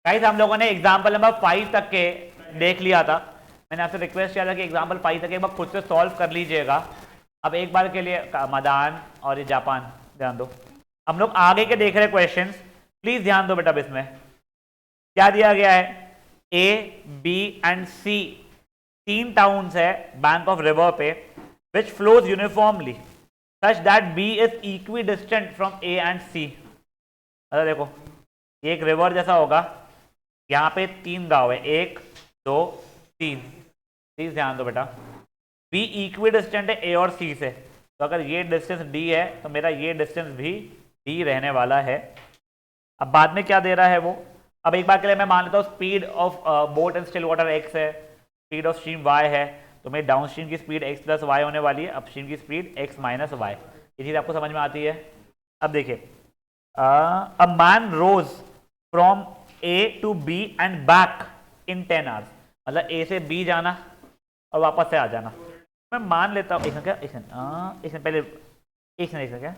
Guys हम लोगों ने एग्जाम्पल नंबर 5 तक के देख लिया था। मैंने आपसे रिक्वेस्ट किया था कि एग्जाम्पल 5 तक एक बार खुद से सॉल्व कर लीजिएगा। अब एक बार के लिए मदान और ये जापान ध्यान दो। हम लोग आगे के देख रहे क्वेश्चंस, प्लीज ध्यान दो बेटा। इसमें क्या दिया गया है, A B and C 3 towns है बैंक ऑफ रिवर पे, which flows uniformly such that B is equidistant from A and C. अरे देखो ये एक रिवर जैसा होगा, यहाँ पे 3 गांव है, 1 2 3। प्लीज ध्यान दो बेटा, बी इक्वी डिस्टेंट है ए और सी से, तो अगर ये डिस्टेंस डी है तो मेरा ये डिस्टेंस भी डी रहने वाला है। अब बाद में क्या दे रहा है वो, अब एक बार के लिए मैं मान लेता हूँ speed of boat and still water x है, स्पीड ऑफ स्ट्रीम वाई है, तो मेरी डाउन स्ट्रीम की स्पीड एक्स प्लस वाई होने वाली है, अपस्ट्रीम की स्पीड एक्स माइनस वाई। ये चीज़ आपको समझ में आती है। अब देखिए, a man rows from A to B and back in 10 hours, मतलब ए से बी जाना और वापस से आ जाना। मैं मान लेता हूँ एक क्या एक पहले एक क्या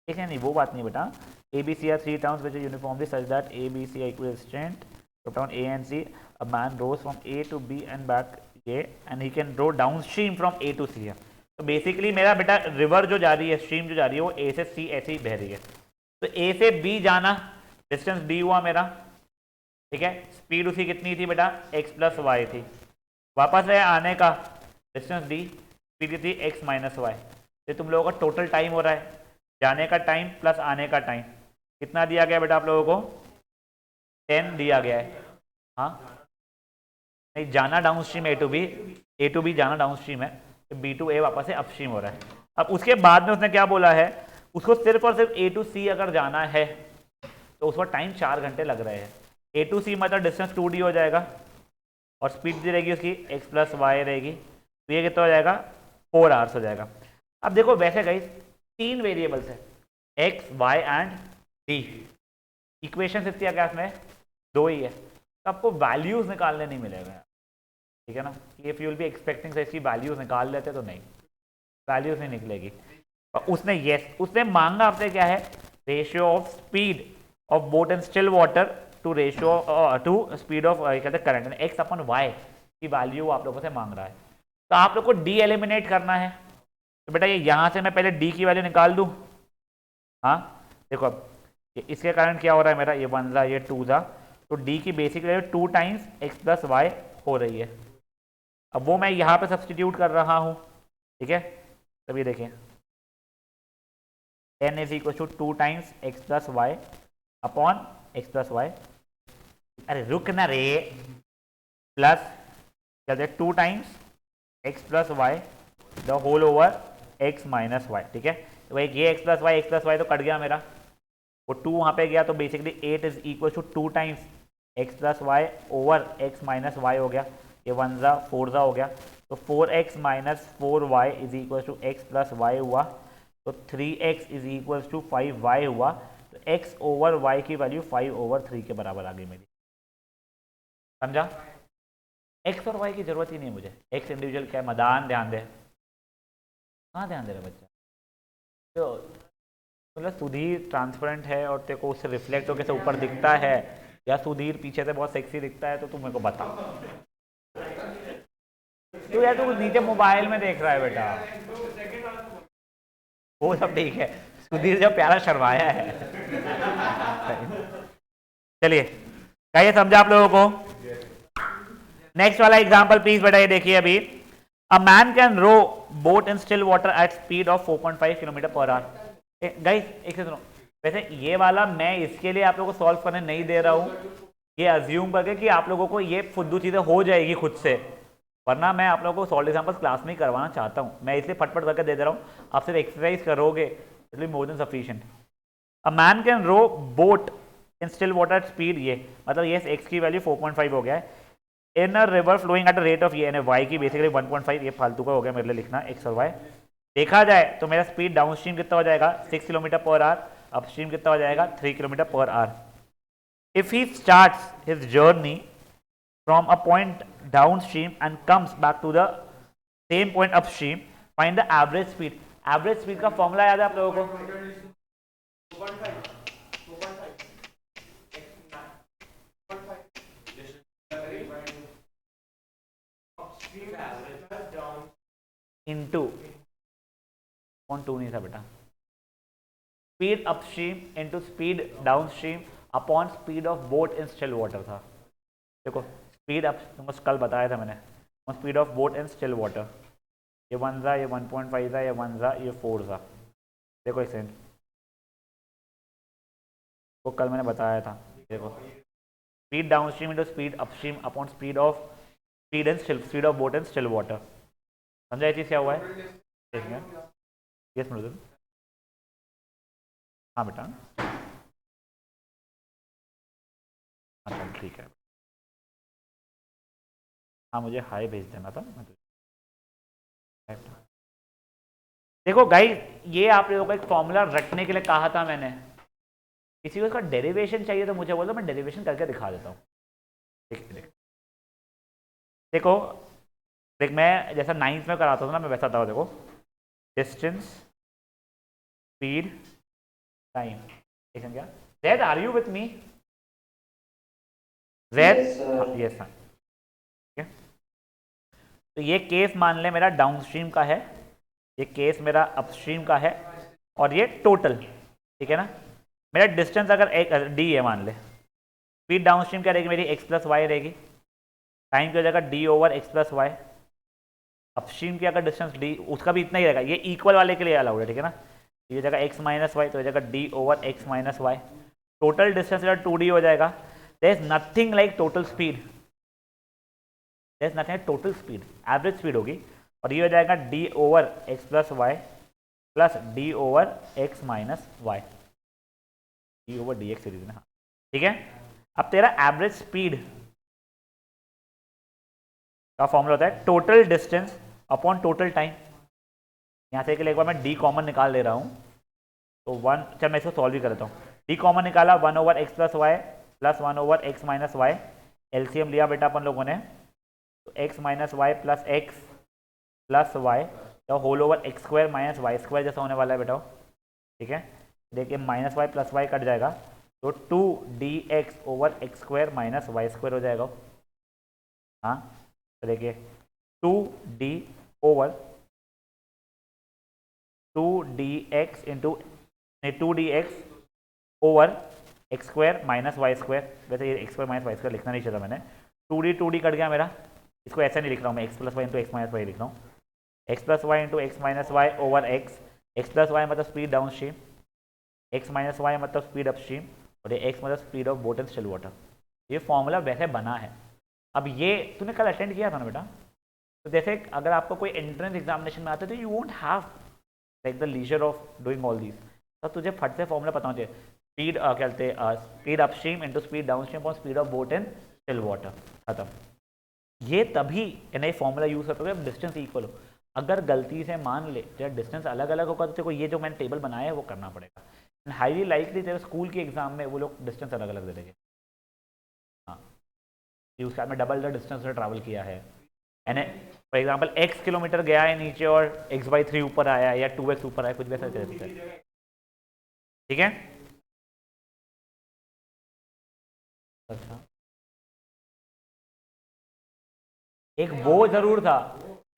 एक नहीं, वो बात नहीं बेटा। A B C are 3 towns which uniformly such that A B C are equidistant from town A and C. A man rows from A to B and back ये, and he can row downstream from A to C है। तो basically मेरा बेटा river जो जा रही है, stream जो जा रही है, वो ए से सी ऐसे ही बह रही है। तो ए से बी जाना डिस्टेंस डी हुआ मेरा, ठीक है। स्पीड उसी कितनी थी बेटा, एक्स प्लस वाई थी। वापस से आने का डिस्टेंस डी, स्पीड थी एक्स माइनस वाई। ये तुम लोगों का टोटल टाइम हो रहा है, जाने का टाइम प्लस आने का टाइम। कितना दिया गया बेटा आप लोगों को, 10 दिया गया है। हाँ नहीं, जाना downstream A to B जाना डाउन स्ट्रीम है, बी टू ए वापस से अपस्ट्रीम हो रहा है। अब उसके बाद में उसने क्या बोला है, उसको सिर्फ और सिर्फ ए टू सी अगर जाना है तो उसका टाइम 4 घंटे लग रहे हैं। ए टू सी मतलब डिस्टेंस 2d हो जाएगा और स्पीड दी रहेगी उसकी एक्स प्लस वाई रहेगी, तो ये कितना हो जाएगा, 4 आवर्स हो जाएगा। अब देखो वैसे गई 3 वेरिएबल्स है, x y and d. Equation कितनी है इसमें, 2 ही है, तो आपको वैल्यूज निकालने नहीं मिलेगा, ठीक है ना। If you will be expecting से इसकी वैल्यूज निकाल लेते तो नहीं, वैल्यूज नहीं निकलेगी। और उसने मांगा आपसे क्या है, ratio of speed of boat and still water to ratio to speed of कहते हैं करंट, एक्स अपन वाई की वैल्यू आप लोगों से मांग रहा है। तो आप लोग को डी एलिमिनेट करना है। तो बेटा ये यहाँ से मैं पहले डी की वैल्यू निकाल दूँ। हाँ देखो अब इसके कारण क्या हो रहा है मेरा, ये 1 था ये 2 था, तो डी की basic value 2 times x plus y हो रही है। अब वो मैं यहाँ पे सब्सटीट्यूट कर रहा हूँ, ठीक है। तभी देखें n is equal to 2 times x plus y upon x plus y, अरे रुक ना रे, प्लस कहते हैं 2 times x plus y the whole over x minus y, ठीक है। तो भाई ये एक्स प्लस वाई तो कट गया मेरा, वो 2 वहाँ पे गया, तो basically 8 is equal to 2 times x plus y over x minus y हो गया, ये 1 ज़ा 4 ज़ा हो गया, तो 4x minus 4y is equal to x plus y हुआ, तो 3x is equal to 5y हुआ, तो x ओवर y की वैल्यू 5 ओवर 3 के बराबर आ गई मेरी, समझा। x और y की जरूरत ही नहीं है मुझे, x इंडिविजुअल क्या है, मदान ध्यान दे, कहाँ ध्यान दे रहा बच्चा, तो मतलब सुधीर ट्रांसपेरेंट है और तेरे को उससे रिफ्लेक्ट होकर से ऊपर दिखता है, या सुधीर पीछे से बहुत सेक्सी दिखता है, तो तू मेरे को बता। तो यार तू नीचे मोबाइल में देख रहा है बेटा, वो सब ठीक है, सुधीर जब प्यारा शर्माया है। चलिए क्या ये समझा आप लोगों को। नेक्स्ट वाला एग्जांपल प्लीज बेटा, ये देखिए अभी, a man can row boat in still water at speed of 4.5 kilometre per hour. Guys एक से सुनो, वैसे ये वाला मैं इसके लिए आप लोगों को सॉल्व करने नहीं दे रहा हूँ, ये अज्यूम करके कि आप लोगों को ये फुद्दू चीजें हो जाएगी खुद से, वरना मैं आप लोगों को सॉल्व एग्जांपल्स क्लास में ही करवाना चाहता हूँ, मैं इसलिए फटफट करके दे रहा हूँ। आप सिर्फ एक्सरसाइज करोगे it will more then sufficient. A man can row boat in still water at speed, ये मतलब ये एक्स की वैल्यू 4.5 हो गया है, in a river flowing at a rate of ये यानी वाई की बेसिकली 1.5, ये फालतू का हो गया मेरे लिए लिखना एक्स और वाई। देखा जाए तो मेरा स्पीड डाउन स्ट्रीम कितना हो जाएगा 6 kilometre per our, up stream कितना हो जाएगा 3 kilometre per our. If he starts his journey from a point downstream and comes back to the same point upstream, find the average speed। average speed का formula याद है आप लोगों को, into 2 नहीं था बेटा, speed upstream into speed downstream upon speed of boat in still water था। देखो स्पीड अप तुमको कल बताया था मैंने, speed of boat in still water, ये 1 था, ये 1.5 था, ये 1 था, ये 4 था। देखो इसे, वो कल मैंने बताया था। देखो speed downstream into speed upstream upon speed of boat in still water. समझा ये चीज़ क्या हुआ है? देखिए यस मृदुल, हाँ बेटा, हाँ ठीक है, हाँ मुझे हाई भेज देना था। देखो गाइस, ये आप लोगों को एक फॉर्मूला रटने के लिए कहा था मैंने, किसी को इसका डेरिवेशन चाहिए तो मुझे बोलो, मैं डेरिवेशन करके दिखा देता हूँ। देखो देख, मैं जैसा 9th में कराता था ना, मैं वैसा था। देखो डिस्टेंस, स्पीड, टाइम, ठीक है क्या? Zed, are you with me? Zed, yes sir. ठीक है, तो ये केस मान ले मेरा डाउनस्ट्रीम का है, ये केस मेरा अपस्ट्रीम का है, और ये टोटल, ठीक है ना। मेरा डिस्टेंस अगर एक डी है मान ले, स्पीड डाउनस्ट्रीम क्या रहेगी मेरी, एक्स प्लस वाई रहेगी, टाइम की हो जाएगा d over x plus y, upstream की अगर डिस्टेंस डी, उसका भी इतना ही रहेगा, ये इक्वल वाले के लिए अलाउड है, ठीक है ना। ये जगह एक्स माइनस वाई, तो ये जगह d over x minus y, total distance 2D हो जाएगा। There is nothing like total speed, there is nothing like total speed, average speed होगी, और ये हो जाएगा d over x plus y plus d over x minus y, d over d x series में, हाँ ठीक है। अब तेरा एवरेज स्पीड का फॉर्मूला होता है total distance upon total time. यहाँ से के लिए एक बार मैं डी कॉमन निकाल ले रहा हूँ, तो 1, चल मैं इसको सॉल्व भी कर देता हूँ। डी कॉमन निकाला, 1 over x plus y plus 1 over x minus y, LCM लिया बेटा अपन लोगों ने, तो x minus y plus x plus y, तो whole over x square minus y square जैसा होने वाला है बेटा, ठीक है। देखिए minus y plus y cut जाएगा, तो 2dx over x square minus y square हो जाएगा। हाँ तो देखिए 2d over 2dx into 2dx over x square minus y square, वैसे ये x square minus y square लिखना नहीं चाहिए मैंने, 2d कट गया मेरा, इसको ऐसा नहीं लिख रहा हूँ मैं, x plus y into x minus y लिख रहा हूँ, x plus y into x minus y over x plus y मतलब speed downstream, x minus y मतलब स्पीड अप स्ट्रीम, और ये एक्स मतलब speed of boat and still water. ये formula वैसे बना है। अब ये तूने कल अटेंड किया था ना बेटा, तो जैसे अगर आपको कोई एंट्रेंस एग्जामिनेशन में आता है तो you won't have like the leisure of doing all these, तब तुझे फट से फॉर्मूला पता होना चाहिए, स्पीड क्या कहते हैं, speed upstream into speed downstream और speed of boat and still water, खत्म। ये तभी ये फॉर्मूला यूज करते हो जब डिस्टेंस इक्वल हो। अगर गलती से मान ले जब डिस्टेंस अलग अलग होगा तो तेरे को ये जो मैंने टेबल बनाया है वो करना पड़ेगा, हाईली लाइकली तेरे स्कूल के एग्जाम में वो लोग डिस्टेंस अलग अलग दे देंगे। हाँ कि उसके बाद में डबल द डिस्टेंस से ट्रैवल किया है, यानी फॉर एग्जाम्पल x किलोमीटर गया है नीचे और x/3 ऊपर आया या 2x ऊपर आया, कुछ भी ऐसा तरीका है, ठीक है। अच्छा एक वो जरूर था,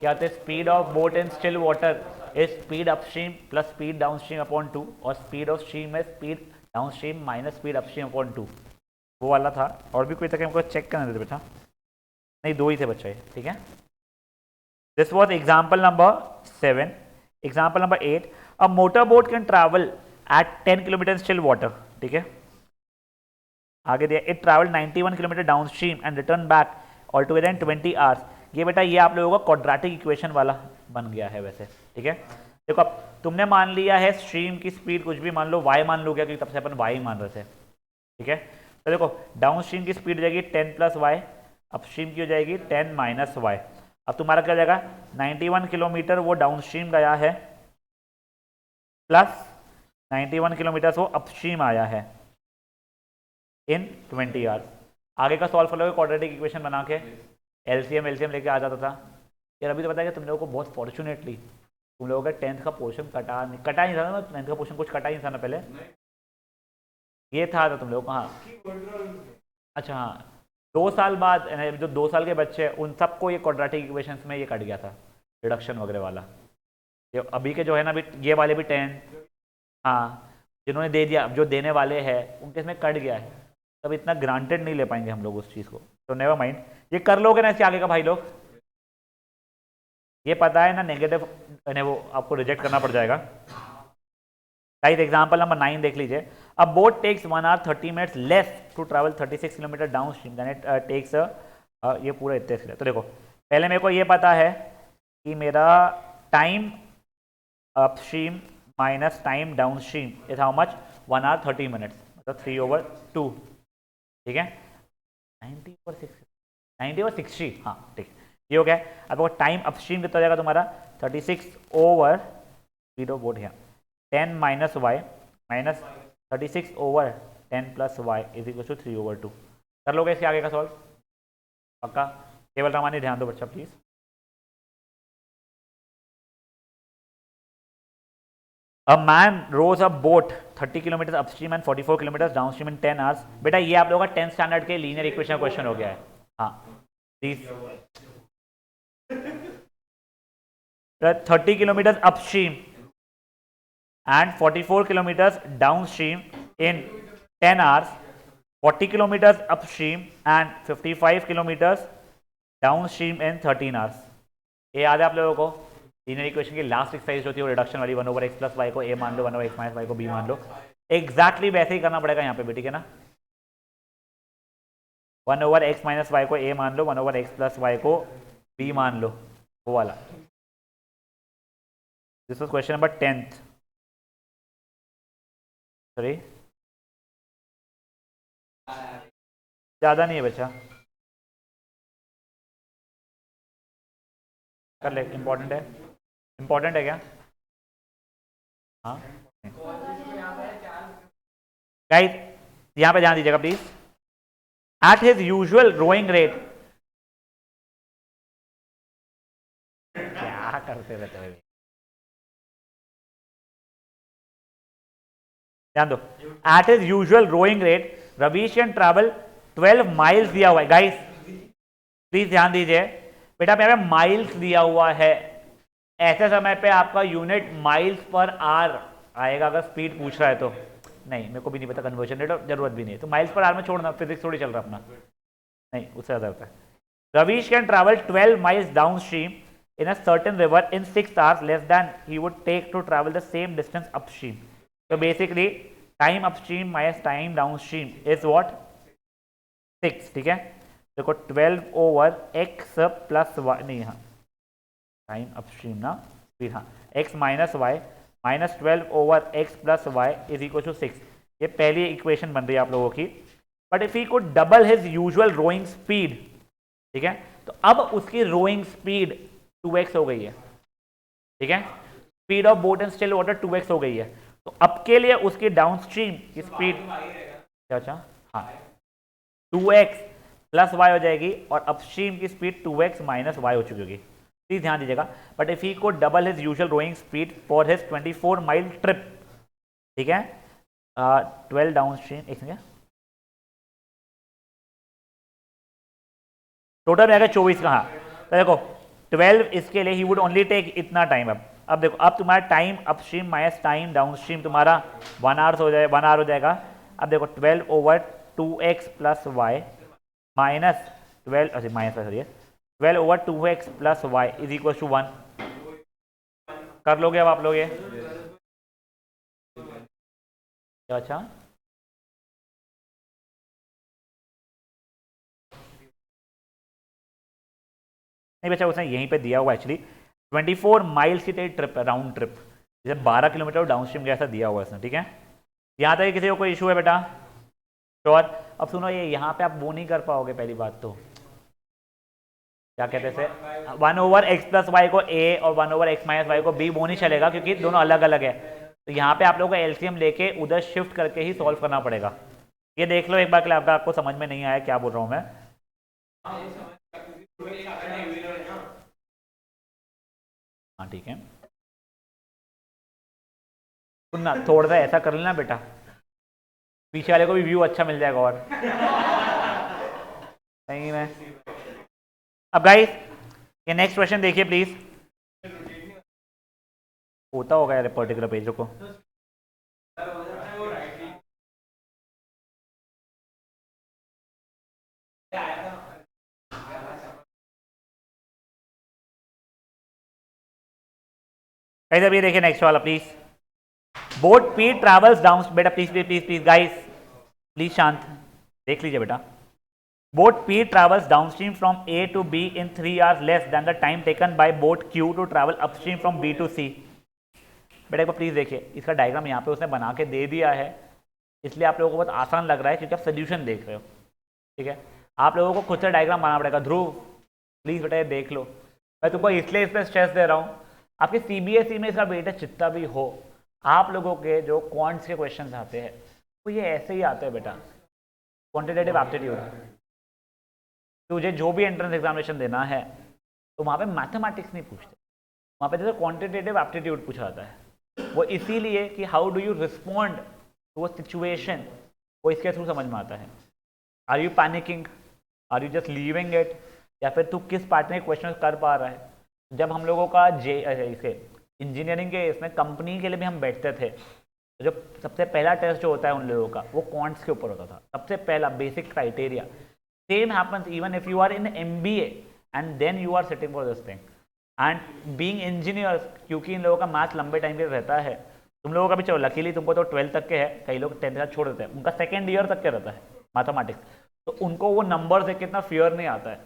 क्या थे, speed of boat in still water is speed upstream plus speed downstream upon 2, और स्पीड ऑफ स्ट्रीम है speed downstream minus speed upstream upon 2, वो वाला था। और भी कोई था कि हमको चेक करना देते बेटा, नहीं 2 ही थे बच्चे, ठीक है। This was example number 7। Example number 8, a motor boat can travel at 10 kilometre still water, ठीक है। आगे दिया it travel 91 kilometre down stream and return back all together in 20 hours. ये बेटा ये आप लोगों का क्वाड्रेटिक इक्वेशन वाला बन गया है वैसे, ठीक है। देखो अब तुमने मान लिया है स्ट्रीम की स्पीड कुछ भी मान लो, y मान लो, क्या क्योंकि तब से अपन y मान रहे थे, ठीक है। तो देखो डाउन स्ट्रीम की स्पीड हो जाएगी 10 प्लस वाई, अप स्ट्रीम की हो जाएगी 10 माइनस वाई। अब तुम्हारा क्या जाएगा, 91 किलोमीटर वो डाउन स्ट्रीम गया है प्लस 91 किलोमीटर वो अप स्ट्रीम आया है इन 20 आवर्स। आगे का सॉल्व कर लोगे क्वाड्रेटिक इक्वेशन बना के, एलसीएम लेके आ जाता था। यार अभी तो बताया कि तुम लोगों को बहुत फॉर्चुनेटली तुम लोगों का 10th का पोर्शन कटा नहीं था ना, 10th का पोर्शन कुछ कटा ही नहीं था ना पहले, ये था तो तुम लोगों को, हाँ अच्छा हाँ 2 साल बाद जो 2 साल के बच्चे हैं उन सबको ये क्वाड्रेटिक इक्वेशंस में ये कट गया था, रिडक्शन वगैरह वाला। अभी के जो है ना, अभी ये वाले भी 10, हाँ जिन्होंने दे दिया, जो देने वाले हैं उनके इसमें कट गया है, तब इतना ग्रांटेड नहीं ले पाएंगे हम लोग उस चीज़ को, तो नेवर माइंड। ये कर लोगे ना इसके आगे का भाई लोग, ये पता है ना नेगेटिव ने वो आपको रिजेक्ट करना पड़ जाएगा। गाइस एग्जांपल नंबर 9 देख लीजिए। A boat takes 1 hour 30 minutes less to travel 36 kilometre downstream then it takes, ये पूरा इतने से। तो देखो पहले मेरे को ये पता है कि मेरा time upstream minus time down stream is how much, 1 hour 30 minutes, मतलब 3/2, ठीक है। 90/60, हाँ ठीक है, ये हो गया। अब टाइम अपस्ट्रीम कितना हो जाएगा तुम्हारा, 36/0 बोट है 10 minus y minus 36/10 plus y is equal to 3/2। कर लोगे इसके आगे का सॉल्व पक्का? केवल रमानी ध्यान दो बच्चा please. A man rows a boat 30 kilometre upstream and 44 kilometre downstream in 10 hours। बेटा ये आप लोगों का 10th स्टैंडर्ड के लीनियर इक्वेशन क्वेश्चन हो गया है। हाँ please, 30 kilometers upstream and 44 kilometers downstream in 10 hours, 40 kilometers upstream and 55 kilometers downstream in 13 hours। ये याद है आप लोगों को? लीनियर इक्वेशन की लास्ट एक्सरसाइज होती है वो रिडक्शन वाली, 1/x प्लस वाई को a मान लो, 1/x माइनस वाई को b मान लो। एग्जैक्टली वैसे ही करना पड़ेगा यहाँ पे भी, ठीक है ना। 1/x माइनस वाई को a मान लो, 1/x प्लस वाई को b मान लो, वो वाला। This was question number 10th, sorry ज्यादा नहीं है बच्चा, कर ले, इंपॉर्टेंट है, इंपॉर्टेंट है क्या? हाँ गाइस यहाँ पे ध्यान दीजिएगा please. At his usual rowing rate, क्या करते रहते हो, ध्यान दो। At his usual rowing rate Ravish can travel 12 miles दिया हुआ है। गाइस प्लीज ध्यान दीजिए बेटा, मेरे माइल्स दिया हुआ है, ऐसे समय पे आपका यूनिट माइल्स पर आर आएगा अगर स्पीड पूछ रहा है तो। नहीं मेरे को भी नहीं पता कन्वर्जन रेट, और जरूरत भी नहीं है, तो माइल्स पर आर में छोड़ना, फिजिक्स थोड़ी चल रहा अपना, नहीं उससे ज्यादा होता है। Ravish can travel 12 miles down stream in a certain river in 6 hours less than he would take to travel the same distance upstream। So basically time upstream minus time downstream is what, 6, ठीक है। देखो 12/x plus Y, नहीं हाँ time upstream ना फिर, हाँ x minus y minus 12/x plus y is equal to 6। ये पहली इक्वेशन बन रही है आप लोगों की। But if he could double his usual rowing speed, ठीक है, तो अब उसकी रोइंग स्पीड 2x हो गई है, ठीक है। Speed of boat and still water 2x हो गई है, तो अब के लिए उसकी डाउनस्ट्रीम की स्पीड क्या, अच्छा हाँ 2x प्लस वाई हो जाएगी, और अपस्ट्रीम की स्पीड 2x माइनस वाई हो चुकी होगी। प्लीज ध्यान दीजिएगा। But if he could double his usual rowing speed for his 24 mile trip, ठीक है, 12 डाउनस्ट्रीम, एक सेकंड, टोटल में आएगा 24 कहाँ, तो देखो 12 इसके लिए ही वुड ओनली टेक इतना टाइम। अब देखो, अब तुम्हारा time upstream minus time downstream तुम्हारा 1 hour हो जाए, 1 hour हो जाएगा। अब देखो 12/2x प्लस वाई माइनस 12, अच्छा minus sorry 12/2x plus y is equal to 1। कर लोगे अब आप लोग ये, अच्छा नहीं बच्चा, उसने यहीं पे दिया हुआ एक्चुअली 24 माइल्स की तेरी ट्रिप है, राउंड ट्रिप, जैसे 12 किलोमीटर डाउन स्ट्रीम का ऐसा दिया हुआ है इसने, ठीक है। यहाँ तक किसी को कोई इशू है बेटा? श्योर। अब सुनो, ये यहाँ पे आप वो नहीं कर पाओगे, पहली बात तो क्या कहते हैं 1/x प्लस वाई को a और 1/x माइनस वाई को b, वो नहीं चलेगा क्योंकि दोनों अलग अलग है। तो यहाँ पे आप लोगों को एलसीएम लेके उधर शिफ्ट करके ही सॉल्व करना पड़ेगा। ये देख लो एक बार के लिए, आपको समझ में नहीं आया क्या बोल रहा हूँ मैं? हाँ ठीक है, सुनना थोड़ा सा ऐसा कर लेना बेटा, पीछे वाले को भी व्यू अच्छा मिल जाएगा। और नहीं मैं, अब गाइस ये नेक्स्ट क्वेश्चन देखिए प्लीज। होता होगा यार पर्टिकुलर पेज को। गाइस अब ये देखिए नेक्स्ट वाला please. Boat P travels down, बेटा please please please please guys please शांत, देख लीजिए बेटा। Boat P travels downstream from A to B in 3 hours less than the time taken by boat Q to travel upstream from B to C। बेटा एक बार please देखिए, इसका diagram यहाँ पे उसने बना के दे दिया है, इसलिए आप लोगों को बहुत आसान लग रहा है क्योंकि आप सोल्यूशन देख रहे हो। ठीक है, आप लोगों को खुद से डायग्राम बनाना पड़ेगा। ध्रुव प्लीज बेटा ये देख लो, मैं तुमको इसलिए इस पर स्ट्रेस दे रहा हूँ, आपके CBSE में इसका वेटेज जितना भी हो, आप लोगों के जो क्वांट्स के क्वेश्चन आते हैं वो ये ऐसे ही आते हैं बेटा, क्वांटिटेटिव एप्टीट्यूड। तुझे जो भी एंट्रेंस एग्जामिनेशन देना है तो वहाँ पे मैथमेटिक्स नहीं पूछते, वहाँ पे जैसे क्वांटिटेटिव एप्टीट्यूड पूछा जाता है। वो इसीलिए कि how do you respond to a situation, वो इसके थ्रू समझ में आता है। Are you panicking, are you just leaving it, या फिर तू किस पार्ट में क्वेश्चन कर पा रहा है। जब हम लोगों का इसे इंजीनियरिंग के इसमें कंपनी के लिए भी हम बैठते थे, तो जो सबसे पहला टेस्ट जो होता है उन लोगों का वो क्वांट्स के ऊपर होता था, सबसे पहला basic criteria. Same happens even if you are in MBA and then you are sitting for this thing and being engineers, क्योंकि इन लोगों का मैथ लंबे टाइम के रहता है। तुम लोगों का भी चलो लकीली तुमको तो 12 तक के है, कई लोग 10th तक छोड़ देते हैं, उनका सेकेंड ईयर तक के रहता है मैथमेटिक्स, तो उनको वो नंबर से कितना फियर नहीं आता है।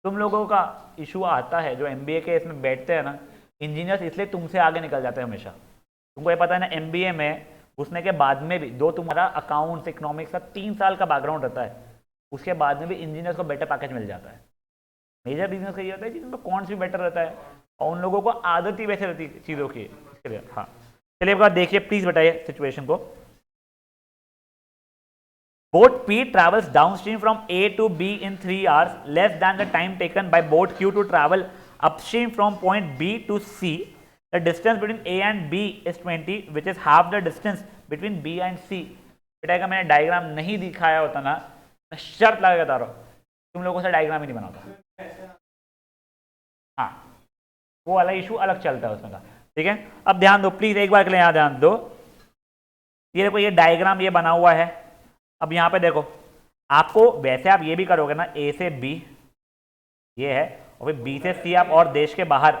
तुम लोगों का इशू आता है जो MBA के इसमें बैठते हैं ना इंजीनियर्स, इसलिए तुमसे आगे निकल जाते हैं हमेशा। तुमको ये पता है ना MBA में घुसने के बाद में भी दो तुम्हारा अकाउंट्स इकोनॉमिक्स का 3 साल का बैकग्राउंड रहता है, उसके बाद में भी इंजीनियर्स को बेटर पैकेज मिल जाता है। मेजर बिजनेस का ये होता है जिनमें कौन सी बेटर रहता है और उन लोगों को आदत ही वैसे रहती है चीज़ों की, इसके लिए। हाँ चलिए एक बार देखिए प्लीज बताइए सिचुएशन को। Boat P travels downstream from A to B in 3 hours less than the time taken by boat Q to travel upstream from point B to C. The distance between A and B is 20, which is half the distance between B and C। बेटा का मैंने diagram नहीं दिखाया होता ना, मैं शर्त लगा के बता रहा हूँ तुम लोगों से डायग्राम ही नहीं बनाता। हाँ वो वाला इशू अलग चलता है उसमें का। ठीक है, अब ध्यान दो प्लीज, एक बार के लिए यहाँ ध्यान दो। ये देखो ये डायग्राम ये बना हुआ है। अब यहाँ पे देखो, आपको वैसे आप ये भी करोगे ना, A से B ये है और फिर B से C आप और देश के बाहर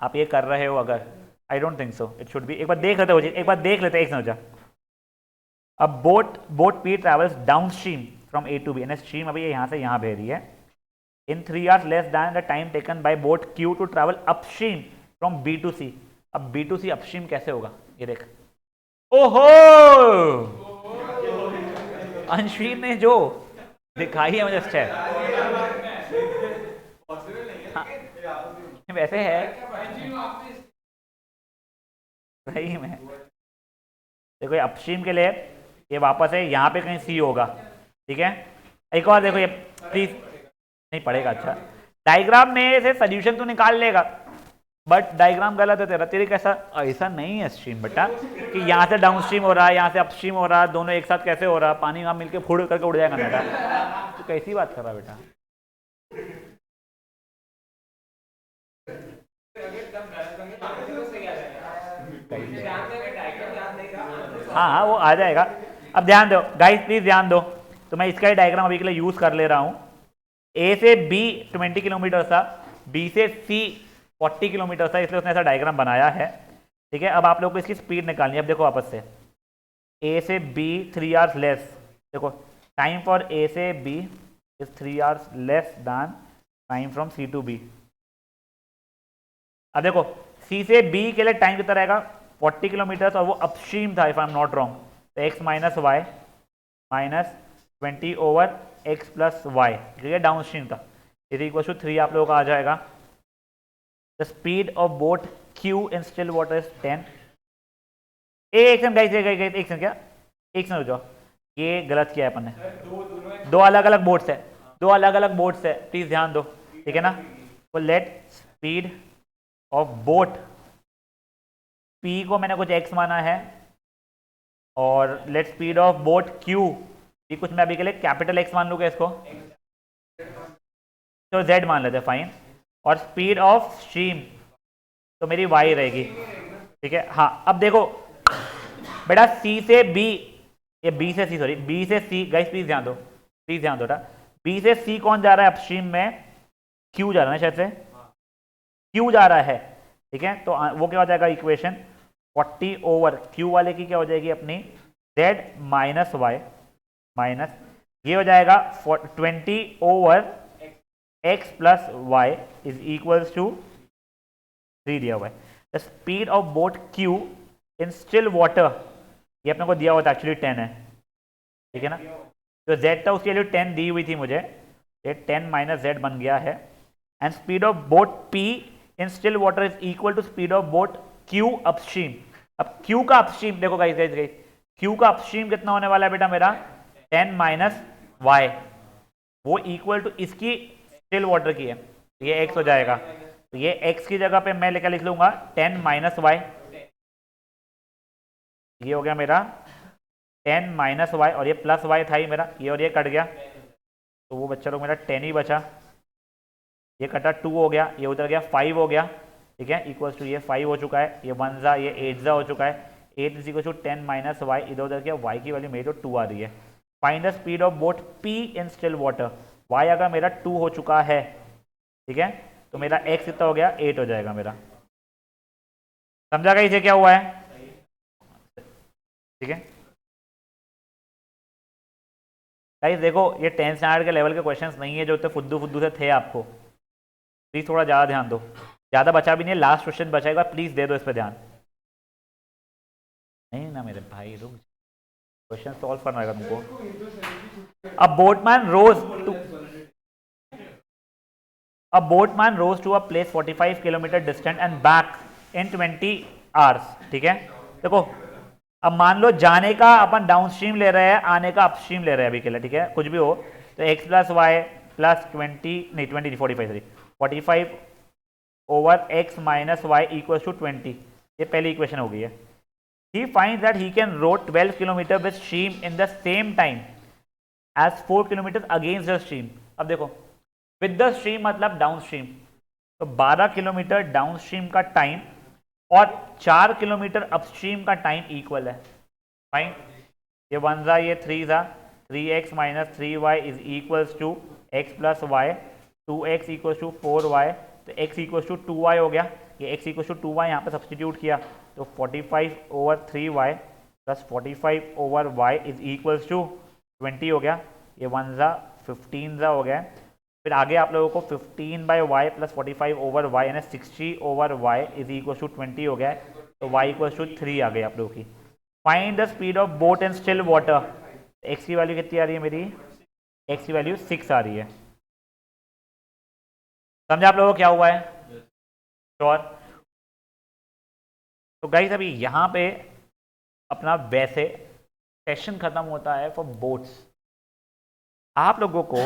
आप ये कर रहे हो अगर, I don't think so it should be. एक बार देख लेते हो, एक बार देख लेते, एक समझा। अब boat P travels downstream from A to B, and stream अभी यहाँ से यहाँ भेज रही है, in 3 hours less than the time taken by boat Q to travel upstream from B to C। अब B to C अपस्ट्रीम कैसे होगा ये देख। ओहो अंशवीर ने जो दिखाई है मुझे स्टेप, हाँ, वैसे है सही में। देखो ये अपस्ट्रीम के लिए ये वापस है, यहाँ पे कहीं सी होगा। ठीक है, एक और देखो ये प्लीज, नहीं पड़ेगा। अच्छा डायग्राम में से सोल्यूशन तो निकाल लेगा, बट डायग्राम गलत है तेरा। तेरे कैसा ऐसा नहीं है स्ट्रीम बेटा कि यहाँ से डाउन स्ट्रीम हो रहा है यहाँ से अपस्ट्रीम हो रहा है, दोनों एक साथ कैसे हो रहा है, पानी वहाँ मिलके फुड़ करके उड़ जाएगा बेटा। तो कैसी बात कर रहा बेटा। हाँ हाँ वो आ जाएगा। अब ध्यान दो गाइस प्लीज ध्यान दो, तो मैं इसका ही डायग्राम अभी के लिए यूज कर ले रहा हूँ। A से B 20 किलोमीटर था, B से C 40 किलोमीटर था, इसलिए उसने ऐसा डायग्राम बनाया है। ठीक है, अब आप लोग को इसकी स्पीड निकालनी है। अब देखो वापस से A से B 3 hours लेस, देखो टाइम फॉर A से B is 3 hours less than time from C to B। अब देखो C से B के लिए टाइम कितना रहेगा 40 किलोमीटर, और वो अपस्ट्रीम था if I am not wrong, तो x minus y minus 20 over x plus y, ठीक है डाउन स्ट्रीम था। इज इक्वल टू 3 आप लोगों का आ जाएगा। The speed of boat Q in still water is 10। एक सेकंड गाइस, एक सेकंड क्या, एक सेकंड रुको, ये गलत किया है अपन ने। दो अलग अलग बोट्स है, दो अलग अलग बोट्स है, प्लीज ध्यान दो। ठीक है ना, तो let speed of boat P को मैंने कुछ x माना है, और let speed of boat Q ये कुछ मैं अभी के लिए कैपिटल X मान लूँगा इसको, तो Z मान लेते हैं फाइन, और स्पीड ऑफ स्ट्रीम तो मेरी y रहेगी। ठीक है। हाँ अब देखो बेटा सी से बी, ये बी से सी, सॉरी बी से सी, गाइस प्लीज ध्यान दो, प्लीज ध्यान दो बेटा। बी से सी कौन जा रहा है अपस्ट्रीम में? क्यू जा रहा है शायद से, क्यू जा रहा है, ठीक है। तो वो क्या हो जाएगा इक्वेशन 40 ओवर क्यू वाले की क्या हो जाएगी अपनी z माइनस वाई माइनस ये हो जाएगा 20 over x plus y is equals to 3 दिया हुआ है। The speed of boat q in still water, ये अपने को दिया हुआ था एक्चुअली 10 है, ठीक है ना। तो z था उसकी वैल्यू 10 दी हुई थी मुझे, ये 10 माइनस z बन गया है। And speed of boat p in still water is equal to speed of boat q upstream. अब q का अपस्ट्रीम देखो गाइस गाइस गाइस, q का अपस्ट्रीम कितना होने वाला है बेटा मेरा 10 माइनस y, वो इक्वल टू इसकी स्टिल वाटर की है, तो ये x हो जाएगा। तो ये x की जगह पे मैं लिख लूंगा 10 माइनस y, ये हो गया मेरा 10 माइनस वाई और ये प्लस वाई था ही मेरा, ये और ये कट गया तो वो बच्चा लोग मेरा 10 ही बचा, ये कटा 2 हो गया, ये उधर गया 5 हो गया, ठीक है। इक्वल्स टू ये 5 हो चुका है, ये 1 जा ये 8 जा हो चुका है, 8 is equal to 10 minus y, इधर उधर गया y की वैल्यू मेरी तो 2 आ रही है। Find the speed of boat p in still water, y अगर मेरा 2 हो चुका है, ठीक है, तो मेरा x कितना हो गया 8 हो जाएगा मेरा। समझा गया इसे क्या हुआ है, ठीक है। गाइस देखो ये 10th स्टैंडर्ड के लेवल के क्वेश्चंस नहीं है जो इतने फुद्दू फुद्दू से थे आपको, प्लीज थोड़ा ज़्यादा ध्यान दो, ज़्यादा बचा भी नहीं है, लास्ट क्वेश्चन बचाएगा, प्लीज दे दो इस पर ध्यान। नहीं ना मेरे भाई रुक, क्वेश्चन सॉल्व करना होगा तुमको। A boatman rows to a place 45 kilometre distant and back in 20 hours, ठीक है। देखो अब मान लो जाने का अपन डाउनस्ट्रीम ले रहे हैं, आने का अपस्ट्रीम ले रहे हैं अभी के लिए, ठीक है, कुछ भी हो, तो x प्लस वाई प्लस 20 नहीं 20 45 sorry 45 over x minus y equals to 20, ये पहली इक्वेशन हो गई है। He finds that he can row 12 kilometre with stream in the same time as 4 kilometre against the stream. अब देखो विद द स्ट्रीम मतलब downstream, तो 12 kilometre downstream का टाइम और 4 किलोमीटर अपस्ट्रीम का टाइम इक्वल है। Fine, ये 1 जा ये 3 जा, 3x minus 3y is equals to x plus y, 2x equals to 4y, तो x इक्वल्स टू 2y हो गया, ये x इक्वल्स टू 2y यहाँ पे सब्सटीट्यूट किया तो 45 ओवर 3y प्लस 45 over y is equals to 20 हो गया, ये 1 जा 15 जा हो गया। फिर आगे आप लोगों को 15 by y plus 45 over y यानी 60 over y is equal to 20 हो गया, तो वाई इक्वल टू 3 आ गई आप लोगों की। Find the speed of boat in still water, x की वैल्यू कितनी आ रही है मेरी, एक्स की वैल्यू 6 आ रही है। समझा आप लोगों को क्या हुआ है, श्योर। तो गाइस अभी यहाँ पे अपना वैसे सेशन खत्म होता है फॉर बोट्स। आप लोगों को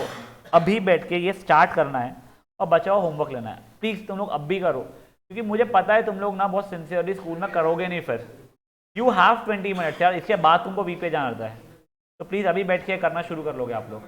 अभी बैठ के ये स्टार्ट करना है और बचाओ होमवर्क लेना है, प्लीज़ तुम लोग अब भी करो, क्योंकि मुझे पता है तुम लोग ना बहुत सिंसियरली स्कूल में करोगे नहीं, फिर यू हैव 20 मिनट्स यार, इसके बाद तुमको वीक पे जाना रहता है, तो प्लीज़ अभी बैठ के करना शुरू कर लोगे आप लोग।